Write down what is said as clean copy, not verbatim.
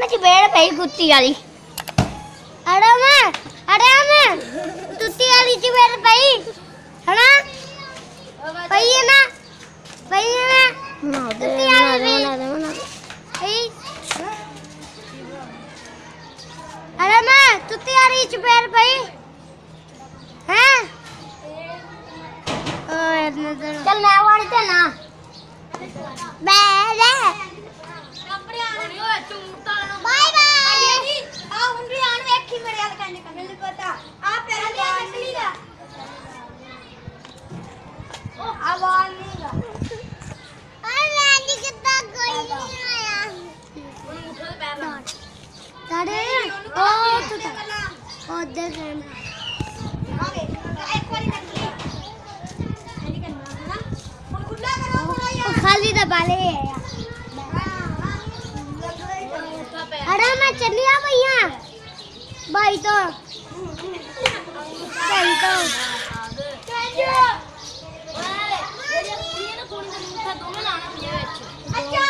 मैं चपेड़ पई कुत्ती वाली अरे मैं कुत्ती वाली चपेड़ पई है ना पई है ना कुत्ती वाली पई अरे मैं कुत्ती वाली चपेड़ पई हैं चल मैं वाड़ते ना बाय बाय आ हुंडी आन वेखी मेरे हाल कहने का नहीं पता आ पैर ले असली का ओ आवाज नहीं का अरे मैं जी कितना कोई नहीं आया उठो पैर तारे ओ तू उधर कैमरा आगे एक बारी देख ले नहीं करना है ना हुन खुला करो थोड़ा यार खाली दबा ले अरे मैं चलिया भैया भाई तो अच्छा